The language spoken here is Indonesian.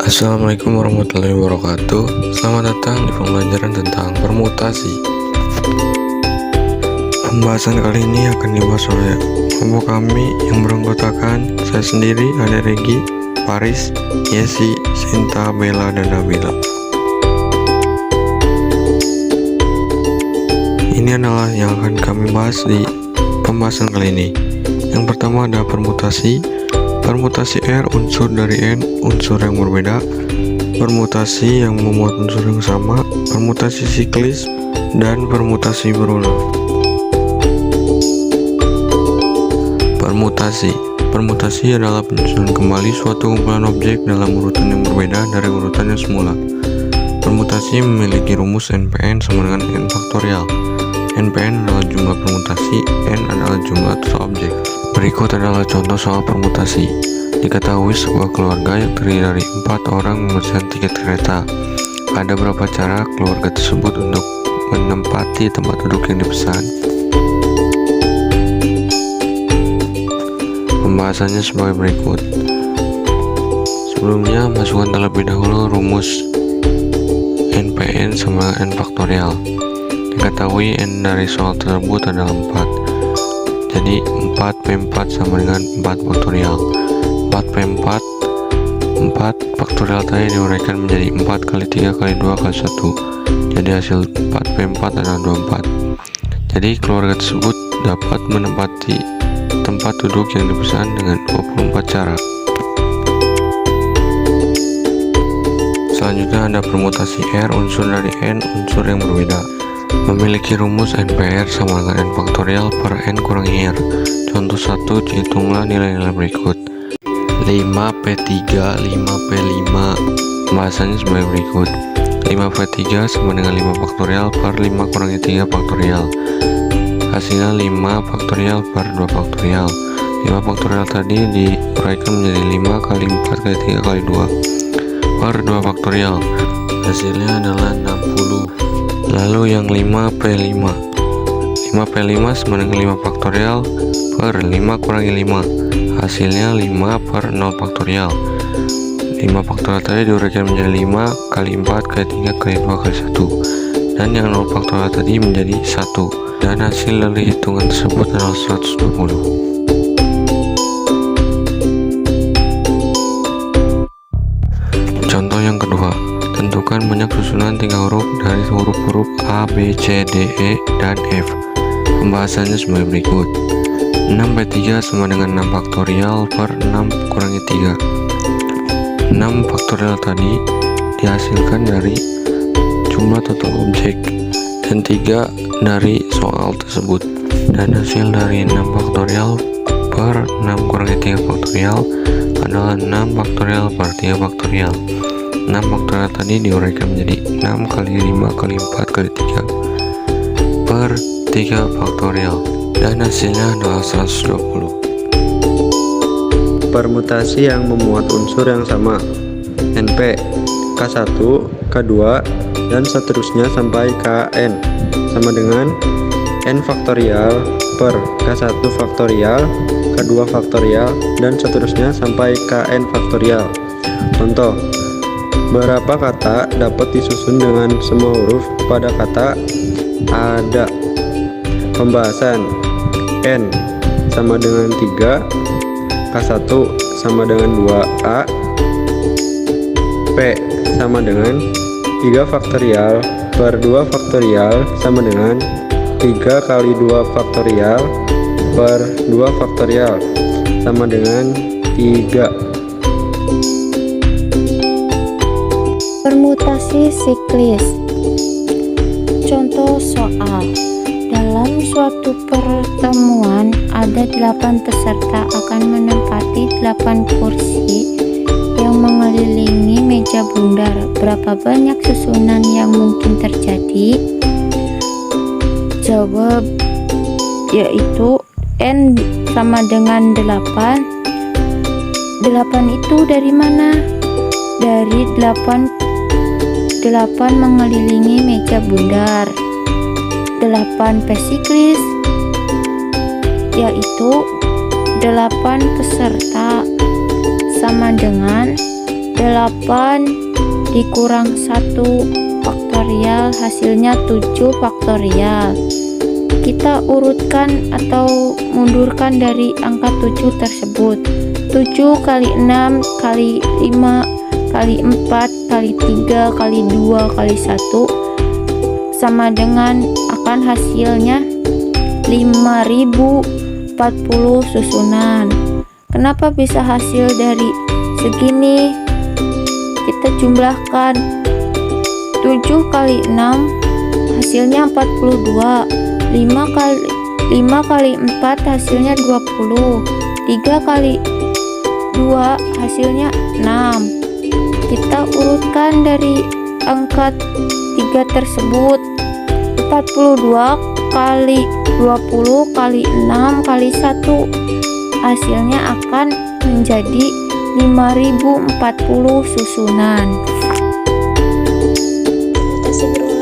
Assalamualaikum warahmatullahi wabarakatuh. Selamat datang di pembelajaran tentang permutasi. Pembahasan kali ini akan dibahas oleh kelompok kami yang beranggotakan saya sendiri, ada Regi, Paris, Yesi, Sinta, Bella, dan Nabila. Ini adalah yang akan kami bahas di pembahasan kali ini. Yang pertama ada permutasi. Permutasi R unsur dari N unsur yang berbeda. Permutasi yang memuat unsur yang sama. Permutasi siklis dan permutasi berulang. Permutasi. Permutasi adalah penyusunan kembali suatu kumpulan objek dalam urutan yang berbeda dari urutan yang semula. Permutasi memiliki rumus NPN sama dengan N faktorial. NPN adalah jumlah permutasi, N adalah jumlah total objek. Berikut adalah contoh soal permutasi. Diketahui sebuah keluarga yang terdiri dari 4 orang memesan tiket kereta. Ada berapa cara keluarga tersebut untuk menempati tempat duduk yang dipesan? Pembahasannya sebagai berikut. Sebelumnya, masukkan terlebih dahulu rumus NPN sama N faktorial. Diketahui N dari soal tersebut adalah 4. Jadi 4P4 sama dengan 4 faktorial. 4P4 4 faktorial tadi diuraikan menjadi 4 kali 3 kali 2 kali 1. Jadi hasil 4P4 adalah 24. Jadi keluarga tersebut dapat menempati tempat duduk yang dipesan dengan 24 cara. Selanjutnya ada permutasi R unsur dari N unsur yang berbeda. Memiliki rumus NPR sama dengan N faktorial per N kurangi R. Contoh 1, hitunglah nilai-nilai berikut. 5P3, 5P5. Pembahasannya sebagai berikut. 5P3 sama dengan 5 faktorial per 5 kurangi 3 faktorial. Hasilnya 5 faktorial per 2 faktorial. 5 faktorial tadi diuraikan menjadi 5 kali 4 kali 3 kali 2 per 2 faktorial. Hasilnya adalah 60. Lalu yang 5P5. 5P5 sama dengan 5 faktorial per 5 kurangi 5. Hasilnya 5 per 0 faktorial. 5 faktorial tadi diuraikan menjadi 5 kali 4 kali 3 kali 2 kali 1. Dan yang 0 faktorial tadi menjadi 1. Dan hasil dari hitungan tersebut adalah 120. Contoh yang kedua. Tentukan banyak susunan 3 huruf dari huruf-huruf A, B, C, D, E, dan F. Pembahasannya sebagai berikut. 6P3 sama dengan 6 faktorial per 6 kurangi 3. 6 faktorial tadi dihasilkan dari jumlah total objek dan 3 dari soal tersebut. Dan hasil dari 6 faktorial per 6 kurangi 3 faktorial adalah 6 faktorial per 3 faktorial. 6 faktorial tadi diuraikan menjadi 6 kali 5 kali 4 kali 3 per 3 faktorial. Dan hasilnya adalah 120. Permutasi yang memuat unsur yang sama. NP, K1, K2, dan seterusnya sampai Kn sama dengan N faktorial per K1 faktorial, K2 faktorial, dan seterusnya sampai Kn faktorial. Contoh, berapa kata dapat disusun dengan semua huruf pada kata ada? Pembahasan. N sama dengan 3, K1 sama dengan 2A, P sama dengan 3 faktorial per 2 faktorial sama dengan 3 kali 2 faktorial per 2 faktorial sama dengan 3. Permutasi siklis. Contoh soal. Dalam suatu pertemuan ada 8 peserta akan menempati 8 kursi yang mengelilingi meja bundar. Berapa banyak susunan yang mungkin terjadi? Jawab yaitu N sama dengan 8. 8 itu dari mana? Dari 8 mengelilingi meja bundar. 8 pesiklis yaitu 8 peserta sama dengan 8 8 dikurang 1 faktorial hasilnya 7 faktorial. Kita urutkan atau mundurkan dari angka 7 tersebut. 7 kali 6 kali 5 kali 4 kali 3 kali 2 kali 1 sama dengan akan hasilnya 5040 susunan. Kenapa bisa hasil dari segini? Kita jumlahkan 7 kali 6 hasilnya 42, 5 kali 4 hasilnya 20, 3 kali 2 hasilnya 6. Kita urutkan dari angka 3 tersebut. 42 kali 20 kali 6 kali 1 hasilnya akan menjadi 5040 susunan. Mutasi berulang